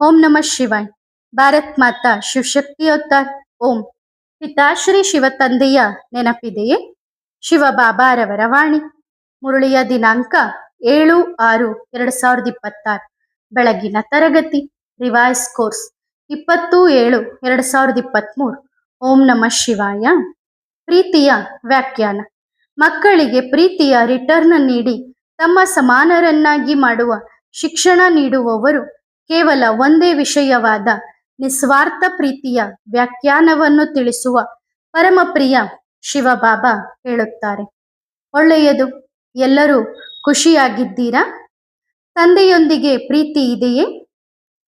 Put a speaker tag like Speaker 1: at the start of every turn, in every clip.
Speaker 1: ಓಂ ನಮಃ ಶಿವಾಯ್. ಭಾರತ್ ಮಾತಾ ಶಿವಶಕ್ತಿ ಅವತಾರ್. ಓಂ. ಪಿತಾಶ್ರೀ ಶಿವ ತಂದೆಯ ನೆನಪಿದೆಯೇ? ಶಿವ ಬಾಬಾರವರ ವಾಣಿ. ಮುರಳಿಯ ದಿನಾಂಕ 7/6/2026. ಬೆಳಗಿನ ತರಗತಿ. Revise course 20/7/2023. ಓಂ ನಮಃ ಶಿವಾಯ. ಪ್ರೀತಿಯ ವ್ಯಾಖ್ಯಾನ. ಮಕ್ಕಳಿಗೆ ಪ್ರೀತಿಯ ರಿಟರ್ನ್ ನೀಡಿ ತಮ್ಮ ಸಮಾನರನ್ನಾಗಿ ಮಾಡುವ ಶಿಕ್ಷಣ ನೀಡುವವರು ಕೇವಲ ಒಂದೇ ವಿಷಯವಾದ ನಿಸ್ವಾರ್ಥ ಪ್ರೀತಿಯ ವ್ಯಾಖ್ಯಾನವನ್ನು ತಿಳಿಸುವ ಪರಮಪ್ರಿಯ ಶಿವಬಾಬಾ ಹೇಳುತ್ತಾರೆ. ಒಳ್ಳೆಯದು. ಎಲ್ಲರೂ ಖುಷಿಯಾಗಿದ್ದೀರಾ? ತಂದೆಯೊಂದಿಗೆ ಪ್ರೀತಿ ಇದೆಯೇ?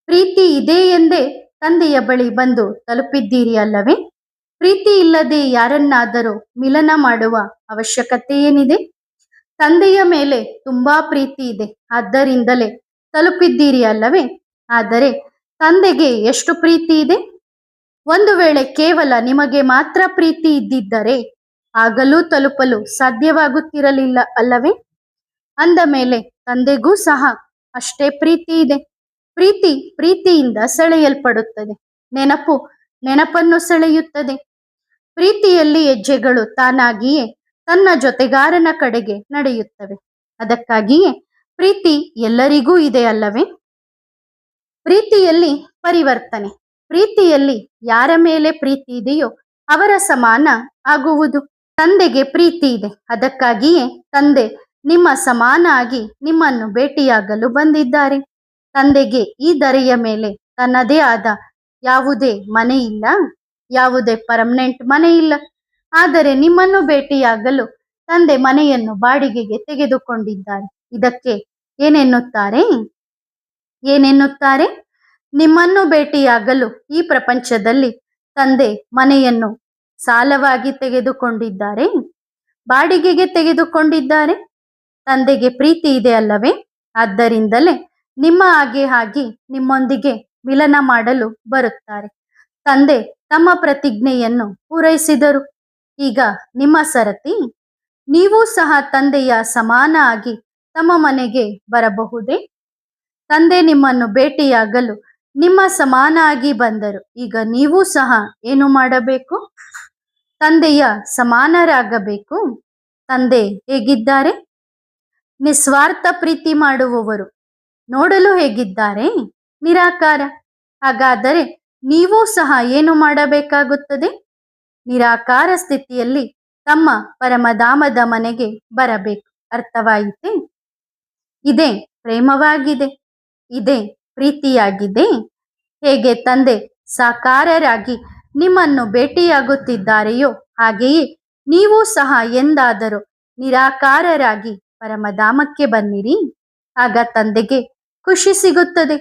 Speaker 1: ಪ್ರೀತಿ ಇದೆ ಎಂದೇ ತಂದೆಯ ಬಳಿ ಬಂದು ತಲುಪಿದ್ದೀರಿ ಅಲ್ಲವೇ? ಪ್ರೀತಿ ಇಲ್ಲದೆ ಯಾರನ್ನಾದರೂ ಮಿಲನ ಮಾಡುವ ಅವಶ್ಯಕತೆ ಏನಿದೆ? ತಂದೆಯ ಮೇಲೆ ತುಂಬಾ ಪ್ರೀತಿ ಇದೆ, ಆದ್ದರಿಂದಲೇ ತಲುಪಿದ್ದೀರಿ ಅಲ್ಲವೇ? ಆದರೆ ತಂದೆಗೆ ಎಷ್ಟು ಪ್ರೀತಿ ಇದೆ? ಒಂದು ವೇಳೆ ಕೇವಲ ನಿಮಗೆ ಮಾತ್ರ ಪ್ರೀತಿ ಇದ್ದಿದ್ದರೆ ಆಗಲೂ ತಲುಪಲು ಸಾಧ್ಯವಾಗುತ್ತಿರಲಿಲ್ಲ ಅಲ್ಲವೇ? ಅಂದ ಮೇಲೆ ತಂದೆಗೂ ಸಹ ಅಷ್ಟೇ ಪ್ರೀತಿ ಇದೆ. ಪ್ರೀತಿ ಪ್ರೀತಿಯಿಂದ ಸೆಳೆಯಲ್ಪಡುತ್ತದೆ. ನೆನಪು ನೆನಪನ್ನು ಸೆಳೆಯುತ್ತದೆ. ಪ್ರೀತಿಯಲ್ಲಿ ಹೆಜ್ಜೆಗಳು ತಾನಾಗಿಯೇ ತನ್ನ ಜೊತೆಗಾರನ ಕಡೆಗೆ ನಡೆಯುತ್ತವೆ. ಅದಕ್ಕಾಗಿಯೇ ಪ್ರೀತಿ ಎಲ್ಲರಿಗೂ ಇದೆ ಅಲ್ಲವೇ? ಪ್ರೀತಿಯಲ್ಲಿ ಪರಿವರ್ತನೆ. ಪ್ರೀತಿಯಲ್ಲಿ ಯಾರ ಮೇಲೆ ಪ್ರೀತಿ ಇದೆಯೋ ಅವರ ಸಮಾನ ಆಗುವುದು. ತಂದೆಗೆ ಪ್ರೀತಿ ಇದೆ, ಅದಕ್ಕಾಗಿಯೇ ತಂದೆ ನಿಮ್ಮ ಸಮಾನ ಆಗಿ ನಿಮ್ಮನ್ನು ಭೇಟಿಯಾಗಲು ಬಂದಿದ್ದಾರೆ. ತಂದೆಗೆ ಈ ಧರೆಯ ಮೇಲೆ ತನ್ನದೇ ಆದ ಯಾವುದೇ ಮನೆ ಇಲ್ಲ, ಯಾವುದೇ ಪರ್ಮನೆಂಟ್ ಮನೆ ಇಲ್ಲ. ಆದರೆ ನಿಮ್ಮನ್ನು ಭೇಟಿಯಾಗಲು ತಂದೆ ಮನೆಯನ್ನು ಬಾಡಿಗೆಗೆ ತೆಗೆದುಕೊಂಡಿದ್ದಾರೆ. ಇದಕ್ಕೆ ಏನೆನ್ನುತ್ತಾರೆ? ನಿಮ್ಮನ್ನು ಭೇಟಿಯಾಗಲು ಈ ಪ್ರಪಂಚದಲ್ಲಿ ತಂದೆ ಮನೆಯನ್ನು ಸಾಲವಾಗಿ ತೆಗೆದುಕೊಂಡಿದ್ದಾರೆ, ಬಾಡಿಗೆಗೆ ತೆಗೆದುಕೊಂಡಿದ್ದಾರೆ. ತಂದೆಗೆ ಪ್ರೀತಿ ಇದೆ ಅಲ್ಲವೇ? ಆದ್ದರಿಂದಲೇ ನಿಮ್ಮ ಹಾಗೆ ನಿಮ್ಮೊಂದಿಗೆ ಮಿಲನ ಮಾಡಲು ಬರುತ್ತಾರೆ. ತಂದೆ ತಮ್ಮ ಪ್ರತಿಜ್ಞೆಯನ್ನು ಪೂರೈಸಿದರು. ಈಗ ನಿಮ್ಮ ಸರತಿ. ನೀವು ಸಹ ತಂದೆಯ ಸಮಾನ ಆಗಿ ತಮ್ಮ ಮನೆಗೆ ಬರಬಹುದೇ? ತಂದೆ ನಿಮ್ಮನ್ನು ಭೇಟಿಯಾಗಲು ನಿಮ್ಮ ಸಮಾನ ಆಗಿ ಬಂದರು. ಈಗ ನೀವು ಸಹ ಏನು ಮಾಡಬೇಕು? ತಂದೆಯ ಸಮಾನರಾಗಬೇಕು. ತಂದೆ ಹೇಗಿದ್ದಾರೆ? ನಿಸ್ವಾರ್ಥ ಪ್ರೀತಿ ಮಾಡುವವರು. ನೋಡಲು ಹೇಗಿದ್ದಾರೆ? ನಿರಾಕಾರ. ಹಾಗಾದರೆ ನೀವು ಸಹ ಏನು ಮಾಡಬೇಕಾಗುತ್ತದೆ? ನಿರಾಕಾರ ಸ್ಥಿತಿಯಲ್ಲಿ ತಮ್ಮ ಪರಮಧಾಮದ ಮನೆಗೆ ಬರಬೇಕು. ಅರ್ಥವಾಯಿತೆ? ಇದೇ ಪ್ರೇಮವಾಗಿದೆ, ಇದೇ ಪ್ರೀತಿಯಾಗಿದೆ. ಹೇಗೆ ತಂದೆ ಸಾಕಾರರಾಗಿ ನಿಮ್ಮನ್ನು ಭೇಟಿಯಾಗುತ್ತಿದ್ದಾರೆಯೋ ಹಾಗೆಯೇ ನೀವು ಸಹ ಎಂದಾದರೂ ನಿರಾಕಾರರಾಗಿ ಪರಮಧಾಮಕ್ಕೆ ಬನ್ನಿರಿ. ಆಗ ತಂದೆಗೆ ಖುಷಿ ಸಿಗುತ್ತದೆ.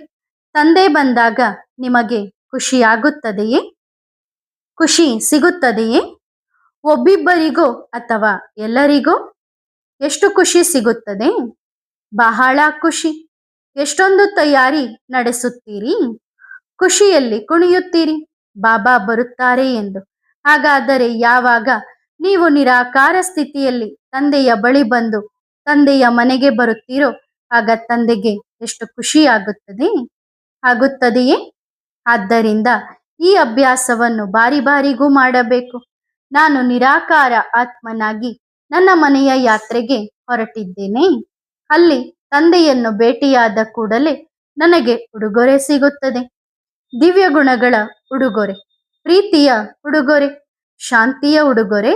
Speaker 1: ತಂದೆ ಬಂದಾಗ ನಿಮಗೆ ಖುಷಿಯಾಗುತ್ತದೆಯೇ? ಖುಷಿ ಸಿಗುತ್ತದೆಯೇ? ಒಬ್ಬಿಬ್ಬರಿಗೋ ಅಥವಾ ಎಲ್ಲರಿಗೋ? ಎಷ್ಟು ಖುಷಿ ಸಿಗುತ್ತದೆ? ಬಹಳ ಖುಷಿ. ಎಷ್ಟೊಂದು ತಯಾರಿ ನಡೆಸುತ್ತೀರಿ? ಖುಷಿಯಲ್ಲಿ ಕುಣಿಯುತ್ತೀರಿ ಬಾಬಾ ಬರುತ್ತಾರೆ ಎಂದು. ಹಾಗಾದರೆ ಯಾವಾಗ ನೀವು ನಿರಾಕಾರ ಸ್ಥಿತಿಯಲ್ಲಿ ತಂದೆಯ ಬಳಿ ಬಂದು ತಂದೆಯ ಮನೆಗೆ ಬರುತ್ತೀರೋ ಆಗ ತಂದೆಗೆ ಎಷ್ಟು ಆಗುತ್ತದೆಯೇ? ಆದ್ದರಿಂದ ಈ ಅಭ್ಯಾಸವನ್ನು ಬಾರಿ ಬಾರಿಗೂ ಮಾಡಬೇಕು. ನಾನು ನಿರಾಕಾರ ಆತ್ಮನಾಗಿ ನನ್ನ ಮನೆಯ ಯಾತ್ರೆಗೆ ಹೊರಟಿದ್ದೇನೆ. ಅಲ್ಲಿ ತಂದೆಯನ್ನು ಭೇಟಿಯಾದ ಕೂಡಲೇ ನನಗೆ ಉಡುಗೊರೆ ಸಿಗುತ್ತದೆ. ದಿವ್ಯ ಗುಣಗಳ ಉಡುಗೊರೆ, ಪ್ರೀತಿಯ ಉಡುಗೊರೆ, ಶಾಂತಿಯ ಉಡುಗೊರೆ.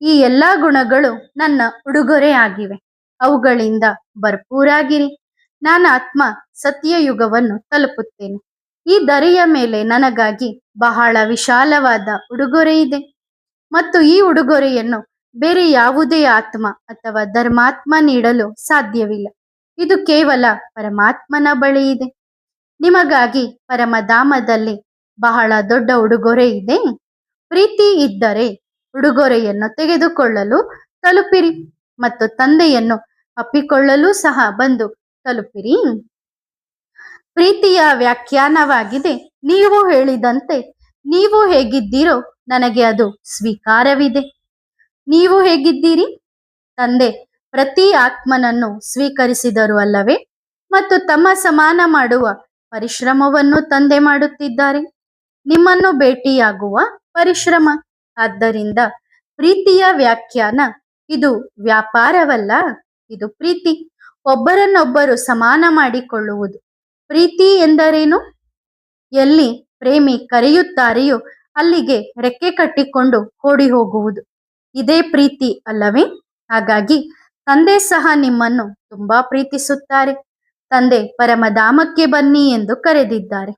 Speaker 1: ಈ ಎಲ್ಲ ಗುಣಗಳು ನನ್ನ ಉಡುಗೊರೆ ಆಗಿವೆ. ಅವುಗಳಿಂದ ಭರ್ಪೂರಾಗಿರಿ. ನಾನು ಆತ್ಮ ಸತ್ಯಯುಗವನ್ನು ತಲುಪುತ್ತೇನೆ. ಈ ಧರೆಯ ಮೇಲೆ ನನಗಾಗಿ ಬಹಳ ವಿಶಾಲವಾದ ಉಡುಗೊರೆ ಇದೆ ಮತ್ತು ಈ ಉಡುಗೊರೆಯನ್ನು ಬೇರೆ ಯಾವುದೇ ಆತ್ಮ ಅಥವಾ ಧರ್ಮಾತ್ಮ ನೀಡಲು ಸಾಧ್ಯವಿಲ್ಲ. ಇದು ಕೇವಲ ಪರಮಾತ್ಮನ ಬಳಿ ಇದೆ. ನಿಮಗಾಗಿ ಪರಮಧಾಮದಲ್ಲಿ ಬಹಳ ದೊಡ್ಡ ಉಡುಗೊರೆ ಇದೆ. ಪ್ರೀತಿ ಇದ್ದರೆ ಉಡುಗೊರೆಯನ್ನು ತೆಗೆದುಕೊಳ್ಳಲು ತಲುಪಿರಿ ಮತ್ತು ತಂದೆಯನ್ನು ಅಪ್ಪಿಕೊಳ್ಳಲು ಸಹ ಬಂದು ತಲುಪಿರಿ. ಪ್ರೀತಿಯ ವ್ಯಾಖ್ಯಾನವಾಗಿದೆ, ನೀವು ಹೇಳಿದಂತೆ ನೀವು ಹೇಗಿದ್ದೀರೋ ನನಗೆ ಅದು ಸ್ವೀಕಾರವಿದೆ. ನೀವು ಹೇಗಿದ್ದೀರಿ? ತಂದೆ ಪ್ರತಿ ಆತ್ಮನನ್ನು ಸ್ವೀಕರಿಸಿದರು ಅಲ್ಲವೇ? ಮತ್ತು ತಮ್ಮ ಸಮಾನ ಮಾಡುವ ಪರಿಶ್ರಮವನ್ನು ತಂದೆ ಮಾಡುತ್ತಿದ್ದಾರೆ. ನಿಮ್ಮನ್ನು ಭೇಟಿಯಾಗುವ ಪರಿಶ್ರಮ. ಆದ್ದರಿಂದ ಪ್ರೀತಿಯ ವ್ಯಾಖ್ಯಾನ, ಇದು ವ್ಯಾಪಾರವಲ್ಲ, ಇದು ಪ್ರೀತಿ. ಒಬ್ಬರನ್ನೊಬ್ಬರು ಸಮಾನ ಮಾಡಿಕೊಳ್ಳುವುದು. ಪ್ರೀತಿ ಎಂದರೇನು? ಎಲ್ಲಿ ಪ್ರೇಮಿ ಕರೆಯುತ್ತಾರೆಯೋ ಅಲ್ಲಿಗೆ ರೆಕ್ಕೆ ಕಟ್ಟಿಕೊಂಡು ಓಡಿ ಹೋಗುವುದು. ಇದೇ ಪ್ರೀತಿ ಅಲ್ಲವೇ? ಹಾಗಾಗಿ ತಂದೆ ಸಹ ನಿಮ್ಮನ್ನು ತುಂಬಾ ಪ್ರೀತಿಸುತ್ತಾರೆ. ತಂದೆ ಪರಮಧಾಮಕ್ಕೆ ಬನ್ನಿ ಎಂದು ಕರೆದಿದ್ದಾರೆ.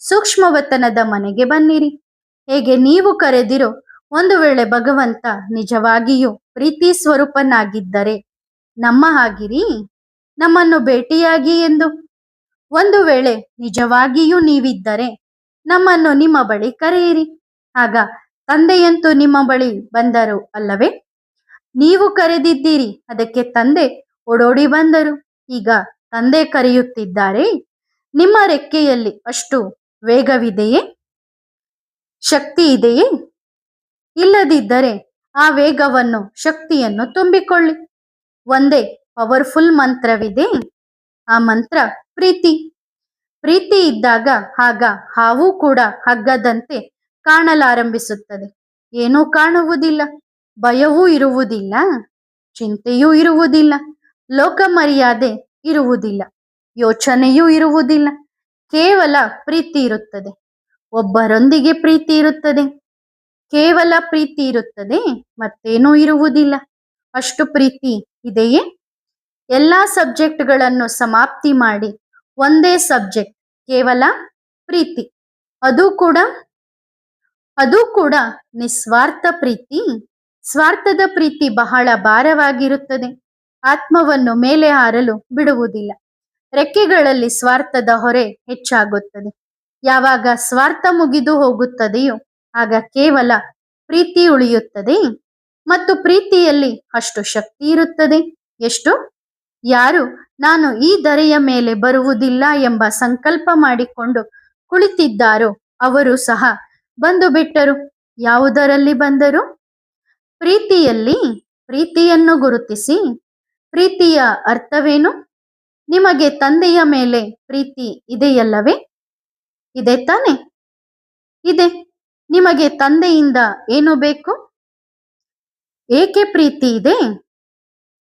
Speaker 1: ಸೂಕ್ಷ್ಮವತನದ ಮನೆಗೆ ಬನ್ನಿರಿ. ಹೇಗೆ ನೀವು ಕರೆದಿರೋ, ಒಂದು ವೇಳೆ ಭಗವಂತ ನಿಜವಾಗಿಯೂ ಪ್ರೀತಿ ಸ್ವರೂಪನಾಗಿದ್ದರೆ ನಮ್ಮ ಹಾಗಿರಿ, ನಮ್ಮನ್ನು ಭೇಟಿಯಾಗಿ ಎಂದು. ಒಂದು ವೇಳೆ ನಿಜವಾಗಿಯೂ ನೀವಿದ್ದರೆ ನಮ್ಮನ್ನು ನಿಮ್ಮ ಬಳಿ ಕರೆಯಿರಿ. ಆಗ ತಂದೆಯಂತೂ ನಿಮ್ಮ ಬಳಿ ಬಂದರು ಅಲ್ಲವೇ? ನೀವು ಕರೆದಿದ್ದೀರಿ, ಅದಕ್ಕೆ ತಂದೆ ಓಡೋಡಿ ಬಂದರು. ಈಗ ತಂದೆ ಕರೆಯುತ್ತಿದ್ದಾರೆ. ನಿಮ್ಮ ರೆಕ್ಕೆಯಲ್ಲಿ ಅಷ್ಟು ವೇಗವಿದೆಯೇ? ಶಕ್ತಿ ಇದೆಯೇ? ಇಲ್ಲದಿದ್ದರೆ ಆ ವೇಗವನ್ನು, ಶಕ್ತಿಯನ್ನು ತುಂಬಿಕೊಳ್ಳಿ. ಒಂದೇ ಪವರ್ಫುಲ್ ಮಂತ್ರವಿದೆ. ಆ ಮಂತ್ರ ಪ್ರೀತಿ. ಪ್ರೀತಿ ಇದ್ದಾಗ ಆಗ ಹಾವು ಕೂಡ ಹಗ್ಗದಂತೆ ಕಾಣಲಾರಂಭಿಸುತ್ತದೆ. ಏನೂ ಕಾಣುವುದಿಲ್ಲ, ಭಯವೂ ಇರುವುದಿಲ್ಲ, ಚಿಂತೆಯೂ ಇರುವುದಿಲ್ಲ, ಲೋಕ ಮರ್ಯಾದೆ ಇರುವುದಿಲ್ಲ, ಯೋಚನೆಯೂ ಇರುವುದಿಲ್ಲ. ಕೇವಲ ಪ್ರೀತಿ ಇರುತ್ತದೆ. ಒಬ್ಬರೊಂದಿಗೆ ಪ್ರೀತಿ ಇರುತ್ತದೆ. ಕೇವಲ ಪ್ರೀತಿ ಇರುತ್ತದೆ, ಮತ್ತೇನೂ ಇರುವುದಿಲ್ಲ. ಅಷ್ಟು ಪ್ರೀತಿ ಇದೆಯೇ? ಎಲ್ಲ ಸಬ್ಜೆಕ್ಟ್ಗಳನ್ನು ಸಮಾಪ್ತಿ ಮಾಡಿ ಒಂದೇ ಸಬ್ಜೆಕ್ಟ್, ಕೇವಲ ಪ್ರೀತಿ. ಅದು ಕೂಡ ನಿಸ್ವಾರ್ಥ ಪ್ರೀತಿ. ಸ್ವಾರ್ಥದ ಪ್ರೀತಿ ಬಹಳ ಭಾರವಾಗಿರುತ್ತದೆ. ಆತ್ಮವನ್ನು ಮೇಲೆ ಹಾರಲು ಬಿಡುವುದಿಲ್ಲ. ರೆಕ್ಕೆಗಳಲ್ಲಿ ಸ್ವಾರ್ಥದ ಹೊರೆ ಹೆಚ್ಚಾಗುತ್ತದೆ. ಯಾವಾಗ ಸ್ವಾರ್ಥ ಮುಗಿದು ಹೋಗುತ್ತದೆಯೋ ಆಗ ಕೇವಲ ಪ್ರೀತಿ ಉಳಿಯುತ್ತದೆ. ಮತ್ತು ಪ್ರೀತಿಯಲ್ಲಿ ಅಷ್ಟು ಶಕ್ತಿ ಇರುತ್ತದೆ. ಎಷ್ಟು? ಯಾರು ನಾನು ಈ ಧರೆಯ ಮೇಲೆ ಬರುವುದಿಲ್ಲ ಎಂಬ ಸಂಕಲ್ಪ ಮಾಡಿಕೊಂಡು ಕುಳಿತಿದ್ದಾರೋ ಅವರು ಸಹ ಬಂದು ಬಿಟ್ಟರು. ಯಾವುದರಲ್ಲಿ ಬಂದರು? ಪ್ರೀತಿಯಲ್ಲಿ. ಪ್ರೀತಿಯನ್ನು ಗುರುತಿಸಿ. ಪ್ರೀತಿಯ ಅರ್ಥವೇನು? ನಿಮಗೆ ತಂದೆಯ ಮೇಲೆ ಪ್ರೀತಿ ಇದೆಯಲ್ಲವೇ? ಇದೆ ತಾನೆ? ಇದೆ. ನಿಮಗೆ ತಂದೆಯಿಂದ ಏನು ಬೇಕು? ಏಕೆ ಪ್ರೀತಿ ಇದೆ?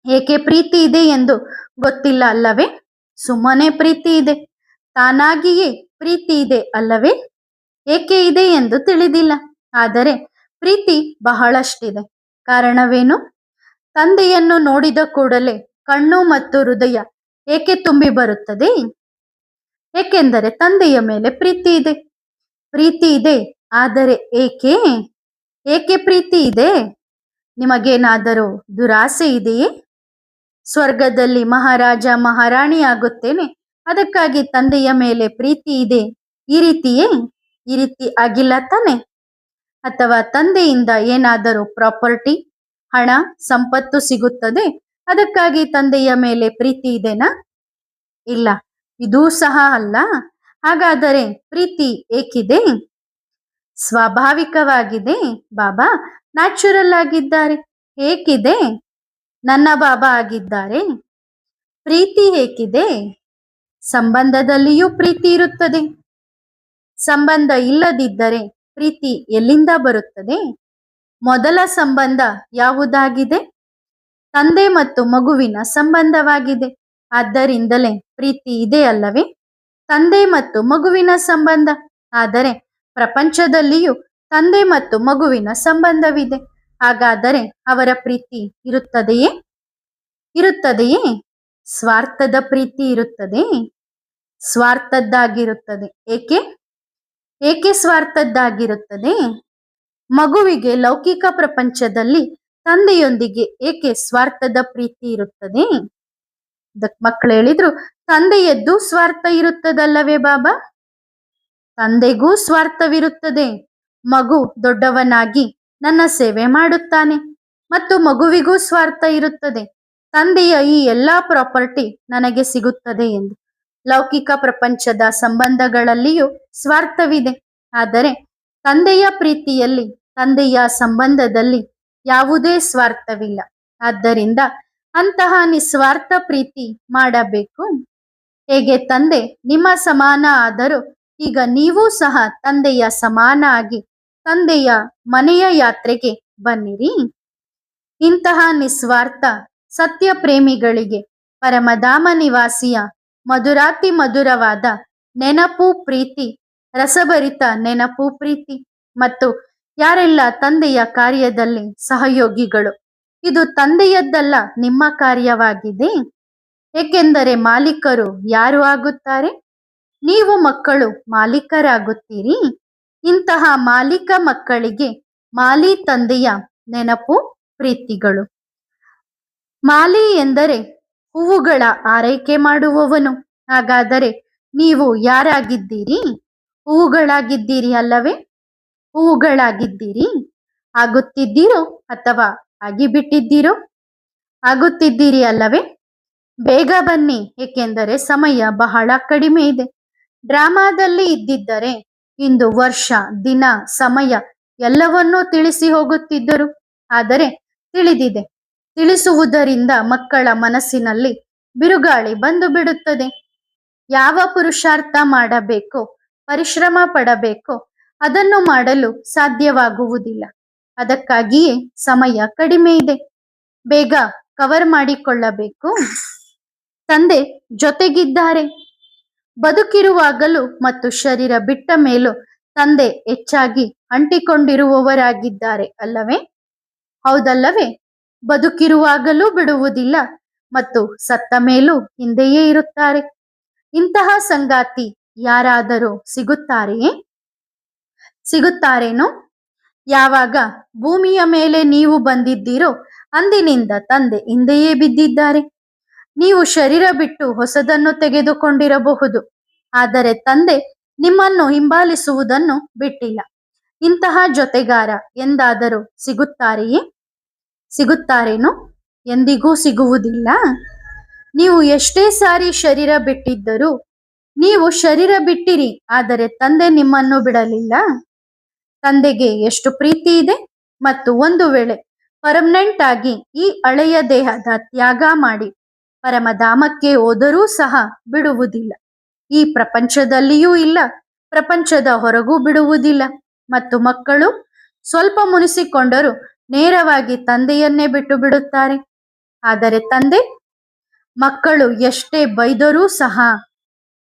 Speaker 1: ಏಕೆ ಪ್ರೀತಿ ಇದೆ ಎಂದು ಗೊತ್ತಿಲ್ಲ ಅಲ್ಲವೇ? ಸುಮ್ಮನೆ ಪ್ರೀತಿ ಇದೆ. ತಾನಾಗಿಯೇ ಪ್ರೀತಿ ಇದೆ ಅಲ್ಲವೇ? ಏಕೆ ಇದೆ ಎಂದು ತಿಳಿದಿಲ್ಲ. ಆದರೆ ಪ್ರೀತಿ ಬಹಳಷ್ಟಿದೆ. ಕಾರಣವೇನು? ತಂದೆಯನ್ನು ನೋಡಿದ ಕೂಡಲೇ ಕಣ್ಣು ಮತ್ತು ಹೃದಯ ಏಕೆ ತುಂಬಿ ಬರುತ್ತದೆ? ಏಕೆಂದರೆ ತಂದೆಯ ಮೇಲೆ ಪ್ರೀತಿ ಇದೆ. ಪ್ರೀತಿ ಇದೆ, ಆದರೆ ಏಕೆ? ಏಕೆ ಪ್ರೀತಿ ಇದೆ? ನಿಮಗೇನಾದರೂ ದುರಾಸೆ ಇದೆಯೇ? ಸ್ವರ್ಗದಲ್ಲಿ ಮಹಾರಾಜ ಮಹಾರಾಣಿ ಆಗುತ್ತೇನೆ, ಅದಕ್ಕಾಗಿ ತಂದೆಯ ಮೇಲೆ ಪ್ರೀತಿ ಇದೆ, ಈ ರೀತಿಯೇ? ಈ ರೀತಿ ಆಗಿಲ್ಲ ತಾನೆ? ಅಥವಾ ತಂದೆಯಿಂದ ಏನಾದರೂ ಪ್ರಾಪರ್ಟಿ, ಹಣ, ಸಂಪತ್ತು ಸಿಗುತ್ತದೆ, ಅದಕ್ಕಾಗಿ ತಂದೆಯ ಮೇಲೆ ಪ್ರೀತಿ ಇದೆನಾ? ಇಲ್ಲ, ಇದೂ ಸಹ ಅಲ್ಲ. ಹಾಗಾದರೆ ಪ್ರೀತಿ ಏಕಿದೆ? ಸ್ವಾಭಾವಿಕವಾಗಿದೆ. ಬಾಬಾ ನ್ಯಾಚುರಲ್ ಆಗಿದ್ದಾರೆ. ಏಕಿದೆ? ನನ್ನ ಬಾಬಾ ಆಗಿದ್ದಾರೆ. ಪ್ರೀತಿ ಏಕಿದೆ? ಸಂಬಂಧದಲ್ಲಿಯೂ ಪ್ರೀತಿ ಇರುತ್ತದೆ. ಸಂಬಂಧ ಇಲ್ಲದಿದ್ದರೆ ಪ್ರೀತಿ ಎಲ್ಲಿಂದ ಬರುತ್ತದೆ? ಮೊದಲ ಸಂಬಂಧ ಯಾವುದಾಗಿದೆ? ತಂದೆ ಮತ್ತು ಮಗುವಿನ ಸಂಬಂಧವಾಗಿದೆ. ಆದ್ದರಿಂದಲೇ ಪ್ರೀತಿ ಇದೆ ಅಲ್ಲವೇ? ತಂದೆ ಮತ್ತು ಮಗುವಿನ ಸಂಬಂಧ. ಆದರೆ ಪ್ರಪಂಚದಲ್ಲಿಯೂ ತಂದೆ ಮತ್ತು ಮಗುವಿನ ಸಂಬಂಧವಿದೆ. ಹಾಗಾದರೆ ಅವರ ಪ್ರೀತಿ ಇರುತ್ತದೆಯೇ? ಇರುತ್ತದೆಯೇ? ಸ್ವಾರ್ಥದ ಪ್ರೀತಿ ಇರುತ್ತದೆ. ಸ್ವಾರ್ಥದ್ದಾಗಿರುತ್ತದೆ. ಏಕೆ? ಏಕೆ ಸ್ವಾರ್ಥದ್ದಾಗಿರುತ್ತದೆ? ಮಗುವಿಗೆ ಲೌಕಿಕ ಪ್ರಪಂಚದಲ್ಲಿ ತಂದೆಯೊಂದಿಗೆ ಏಕೆ ಸ್ವಾರ್ಥದ ಪ್ರೀತಿ ಇರುತ್ತದೆ? ಮಕ್ಕಳು ಹೇಳಿದ್ರು, ತಂದೆಯದ್ದು ಸ್ವಾರ್ಥ ಇರುತ್ತದಲ್ಲವೇ ಬಾಬಾ? ತಂದೆಗೂ ಸ್ವಾರ್ಥವಿರುತ್ತದೆ. ಮಗು ದೊಡ್ಡವನಾಗಿ ನನ್ನ ಸೇವೆ ಮಾಡುತ್ತಾನೆ ಮತ್ತು ಮಗುವಿಗೂ ಸ್ವಾರ್ಥ ಇರುತ್ತದೆ. ತಂದೆಯ ಈ ಎಲ್ಲಾ ಪ್ರಾಪರ್ಟಿ ನನಗೆ ಸಿಗುತ್ತದೆ ಎಂದು. ಲೌಕಿಕ ಪ್ರಪಂಚದ ಸಂಬಂಧಗಳಲ್ಲಿಯೂ ಸ್ವಾರ್ಥವಿದೆ. ಆದರೆ ತಂದೆಯ ಪ್ರೀತಿಯಲ್ಲಿ, ತಂದೆಯ ಸಂಬಂಧದಲ್ಲಿ ಯಾವುದೇ ಸ್ವಾರ್ಥವಿಲ್ಲ. ಆದ್ದರಿಂದ ಅಂತಹ ನಿಸ್ವಾರ್ಥ ಪ್ರೀತಿ ಮಾಡಬೇಕು. ಹೇಗೆ ತಂದೆ ನಿಮ್ಮ ಸಮಾನ ಆದರೂ ಈಗ ನೀವೂ ಸಹ ತಂದೆಯ ಸಮಾನ ಆಗಿ ತಂದೆಯ ಮನೆಯ ಯಾತ್ರೆಗೆ ಬನ್ನಿರಿ. ಇಂತಹ ನಿಸ್ವಾರ್ಥ ಸತ್ಯ ಪ್ರೇಮಿಗಳಿಗೆ ಪರಮಧಾಮ ನಿವಾಸಿಯ ಮಧುರಾತಿ ಮಧುರವಾದ ನೆನಪು ಪ್ರೀತಿ, ರಸಭರಿತ ನೆನಪು ಪ್ರೀತಿ ಮತ್ತು ಯಾರೆಲ್ಲ ತಂದೆಯ ಕಾರ್ಯದಲ್ಲಿ ಸಹಯೋಗಿಗಳು, ಇದು ತಂದೆಯದ್ದಲ್ಲ, ನಿಮ್ಮ ಕಾರ್ಯವಾಗಿದೆ. ಏಕೆಂದರೆ ಮಾಲೀಕರು ಯಾರು ಆಗುತ್ತಾರೆ? ನೀವು ಮಕ್ಕಳು ಮಾಲೀಕರಾಗುತ್ತೀರಿ. ಇಂತಹ ಮಾಲೀಕ ಮಕ್ಕಳಿಗೆ ಮಾಲಿ ತಂದೆಯ ನೆನಪು ಪ್ರೀತಿಗಳು. ಮಾಲಿ ಎಂದರೆ ಹೂವುಗಳ ಆರೈಕೆ ಮಾಡುವವನು. ಹಾಗಾದರೆ ನೀವು ಯಾರಾಗಿದ್ದೀರಿ? ಹೂವುಗಳಾಗಿದ್ದೀರಿ ಅಲ್ಲವೇ? ಹೂವುಗಳಾಗಿದ್ದೀರಿ. ಆಗುತ್ತಿದ್ದೀರೋ ಅಥವಾ ಆಗಿಬಿಟ್ಟಿದ್ದೀರೋ? ಆಗುತ್ತಿದ್ದೀರಿ ಅಲ್ಲವೇ? ಬೇಗ ಬನ್ನಿ, ಏಕೆಂದರೆ ಸಮಯ ಬಹಳ ಕಡಿಮೆ ಇದೆ. ಡ್ರಾಮಾದಲ್ಲಿ ಇದ್ದಿದ್ದರೆ ಇಂದು ವರ್ಷ, ದಿನ, ಸಮಯ ಎಲ್ಲವನ್ನೂ ತಿಳಿಸಿ ಹೋಗುತ್ತಿದ್ದರು. ಆದರೆ ತಿಳಿದಿದೆ. ತಿಳಿಸುವುದರಿಂದ ಮಕ್ಕಳ ಮನಸ್ಸಿನಲ್ಲಿ ಬಿರುಗಾಳಿ ಬಂದು ಬಿಡುತ್ತದೆ. ಯಾವ ಪುರುಷಾರ್ಥ ಮಾಡಬೇಕೋ, ಪರಿಶ್ರಮ ಪಡಬೇಕೋ ಅದನ್ನು ಮಾಡಲು ಸಾಧ್ಯವಾಗುವುದಿಲ್ಲ. ಅದಕ್ಕಾಗಿಯೇ ಸಮಯ ಕಡಿಮೆ ಇದೆ. ಬೇಗ ಕವರ್ ಮಾಡಿಕೊಳ್ಳಬೇಕು. ತಂದೆ ಜೊತೆಗಿದ್ದಾರೆ. ಬದುಕಿರುವಾಗಲೂ ಮತ್ತು ಶರೀರ ಬಿಟ್ಟ ಮೇಲೂ ತಂದೆ ಹೆಚ್ಚಾಗಿ ಅಂಟಿಕೊಂಡಿರುವವರಾಗಿದ್ದಾರೆ ಅಲ್ಲವೇ? ಹೌದಲ್ಲವೇ? ಬದುಕಿರುವಾಗಲೂ ಬಿಡುವುದಿಲ್ಲ ಮತ್ತು ಸತ್ತ ಮೇಲೂ ಹಿಂದೆಯೇ ಇರುತ್ತಾರೆ. ಇಂತಹ ಸಂಗಾತಿ ಯಾರಾದರೂ ಸಿಗುತ್ತಾರೇನೋ? ಯಾವಾಗ ಭೂಮಿಯ ಮೇಲೆ ನೀವು ಬಂದಿದ್ದೀರೋ ಅಂದಿನಿಂದ ತಂದೆ ಹಿಂದೆಯೇ ಬಿದ್ದಿದ್ದಾರೆ. ನೀವು ಶರೀರ ಬಿಟ್ಟು ಹೊಸದನ್ನು ತೆಗೆದುಕೊಂಡಿರಬಹುದು, ಆದರೆ ತಂದೆ ನಿಮ್ಮನ್ನು ಹಿಂಬಾಲಿಸುವುದನ್ನು ಬಿಟ್ಟಿಲ್ಲ. ಇಂತಹ ಜೊತೆಗಾರ ಎಂದಾದರೂ ಸಿಗುತ್ತಾರೇನೋ? ಎಂದಿಗೂ ಸಿಗುವುದಿಲ್ಲ. ನೀವು ಎಷ್ಟೇ ಸಾರಿ ಶರೀರ ಬಿಟ್ಟಿದ್ದರೂ ನೀವು ಶರೀರ ಬಿಟ್ಟಿರಿ, ಆದರೆ ತಂದೆ ನಿಮ್ಮನ್ನು ಬಿಡಲಿಲ್ಲ. ತಂದೆಗೆ ಎಷ್ಟು ಪ್ರೀತಿ ಇದೆ. ಮತ್ತು ಒಂದು ವೇಳೆ ಪರ್ಮನೆಂಟ್ ಆಗಿ ಈ ಹಳೆಯ ದೇಹದ ತ್ಯಾಗ ಮಾಡಿ ಪರಮಧಾಮಕ್ಕೆ ಹೋದರೂ ಸಹ ಬಿಡುವುದಿಲ್ಲ. ಈ ಪ್ರಪಂಚದಲ್ಲಿಯೂ ಇಲ್ಲ, ಪ್ರಪಂಚದ ಹೊರಗೂ ಬಿಡುವುದಿಲ್ಲ. ಮತ್ತು ಮಕ್ಕಳು ಸ್ವಲ್ಪ ಮುನಿಸಿಕೊಂಡರೂ ನೇರವಾಗಿ ತಂದೆಯನ್ನೇ ಬಿಟ್ಟು ಬಿಡುತ್ತಾರೆ. ಆದರೆ ತಂದೆ ಮಕ್ಕಳು ಎಷ್ಟೇ ಬೈದರೂ ಸಹ,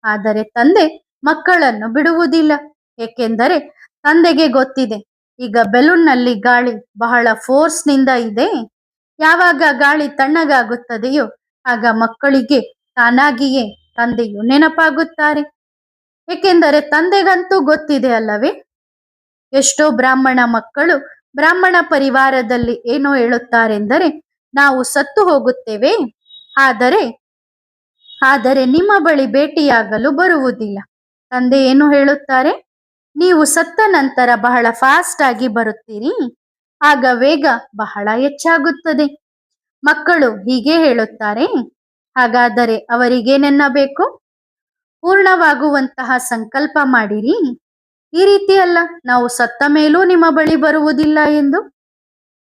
Speaker 1: ಆದರೆ ತಂದೆ ಮಕ್ಕಳನ್ನು ಬಿಡುವುದಿಲ್ಲ. ಏಕೆಂದರೆ ತಂದೆಗೆ ಗೊತ್ತಿದೆ, ಈಗ ಬೆಲೂನ್ನಲ್ಲಿ ಗಾಳಿ ಬಹಳ ಫೋರ್ಸ್ನಿಂದ ಇದೆ. ಯಾವಾಗ ಗಾಳಿ ತಣ್ಣಗಾಗುತ್ತದೆಯೋ ಆಗ ಮಕ್ಕಳಿಗೆ ತಾನಾಗಿಯೇ ತಂದೆಯು ನೆನಪಾಗುತ್ತಾರೆ. ಏಕೆಂದರೆ ತಂದೆಗಂತೂ ಗೊತ್ತಿದೆ ಅಲ್ಲವೇ? ಎಷ್ಟೋ ಬ್ರಾಹ್ಮಣ ಮಕ್ಕಳು ಬ್ರಾಹ್ಮಣ ಪರಿವಾರದಲ್ಲಿ ಏನೋ ಹೇಳುತ್ತಾರೆಂದರೆ, ನಾವು ಸತ್ತು ಹೋಗುತ್ತೇವೆ, ಆದರೆ ನಿಮ್ಮ ಬಳಿ ಭೇಟಿಯಾಗಲು ಬರುವುದಿಲ್ಲ. ತಂದೆ ಏನು ಹೇಳುತ್ತಾರೆ? ನೀವು ಸತ್ತ ನಂತರ ಬಹಳ ಫಾಸ್ಟ್ ಆಗಿ ಬರುತ್ತೀರಿ, ಆಗ ವೇಗ ಬಹಳ ಹೆಚ್ಚಾಗುತ್ತದೆ. ಮಕ್ಕಳು ಹೀಗೆ ಹೇಳುತ್ತಾರೆ. ಹಾಗಾದರೆ ಅವರಿಗೇನೆನ್ನಬೇಕು? ಪೂರ್ಣವಾಗುವಂತಹ ಸಂಕಲ್ಪ ಮಾಡಿರಿ. ಈ ರೀತಿ ಅಲ್ಲ, ನಾವು ಸತ್ತ ಮೇಲೂ ನಿಮ್ಮ ಬಳಿ ಬರುವುದಿಲ್ಲ ಎಂದು.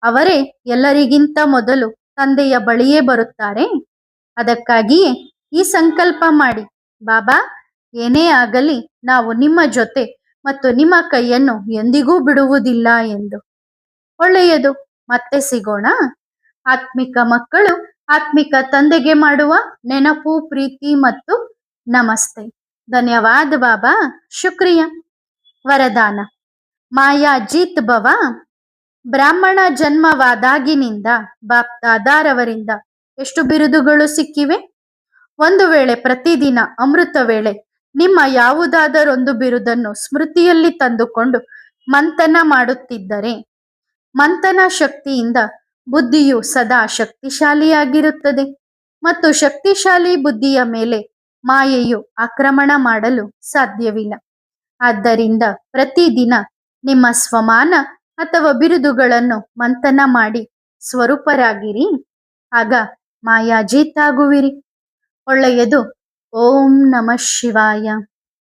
Speaker 1: ಅವರೇ ಎಲ್ಲರಿಗಿಂತ ಮೊದಲು ತಂದೆಯ ಬಳಿಯೇ ಬರುತ್ತಾರೆ. ಅದಕ್ಕಾಗಿಯೇ ಈ ಸಂಕಲ್ಪ ಮಾಡಿ, ಬಾಬಾ, ಏನೇ ಆಗಲಿ ನಾವು ನಿಮ್ಮ ಜೊತೆ ಮತ್ತು ನಿಮ್ಮ ಕೈಯನ್ನು ಎಂದಿಗೂ ಬಿಡುವುದಿಲ್ಲ ಎಂದು. ಒಳ್ಳೆಯದು, ಮತ್ತೆ ಸಿಗೋಣ. ಆತ್ಮಿಕ ಮಕ್ಕಳು ಆತ್ಮಿಕ ತಂದೆಗೆ ಮಾಡುವ ನೆನಪು, ಪ್ರೀತಿ ಮತ್ತು ನಮಸ್ತೆ. ಧನ್ಯವಾದ ಬಾಬಾ, ಶುಕ್ರಿಯಾ. ವರದಾನ: ಮಾಯಾ ಜೀತ್ ಭವ. ಬ್ರಾಹ್ಮಣ ಜನ್ಮವಾದಾಗಿನಿಂದ ಬಾಪ್ ದಾದಾರವರಿಂದ ಎಷ್ಟು ಬಿರುದುಗಳು ಸಿಕ್ಕಿವೆ? ಒಂದು ವೇಳೆ ಪ್ರತಿದಿನ ಅಮೃತ ವೇಳೆ ನಿಮ್ಮ ಯಾವುದಾದರೊಂದು ಬಿರುದನ್ನು ಸ್ಮೃತಿಯಲ್ಲಿ ತಂದುಕೊಂಡು ಮಂಥನ ಮಾಡುತ್ತಿದ್ದರೆ, ಮಂಥನ ಶಕ್ತಿಯಿಂದ ಬುದ್ಧಿಯು ಸದಾ ಶಕ್ತಿಶಾಲಿಯಾಗಿರುತ್ತದೆ ಮತ್ತು ಶಕ್ತಿಶಾಲಿ ಬುದ್ಧಿಯ ಮೇಲೆ ಮಾಯೆಯು ಆಕ್ರಮಣ ಮಾಡಲು ಸಾಧ್ಯವಿಲ್ಲ. ಆದ್ದರಿಂದ ಪ್ರತಿದಿನ ನಿಮ್ಮ ಸ್ವಮಾನ ಅಥವಾ ಬಿರುದುಗಳನ್ನು ಮಂಥನ ಮಾಡಿ ಸ್ವರೂಪರಾಗಿರಿ. ಆಗ ಮಾಯಾಜೀತಾಗುವಿರಿ. ಒಳ್ಳೆಯದು. ಓಂ ನಮಃ ಶಿವಾಯ.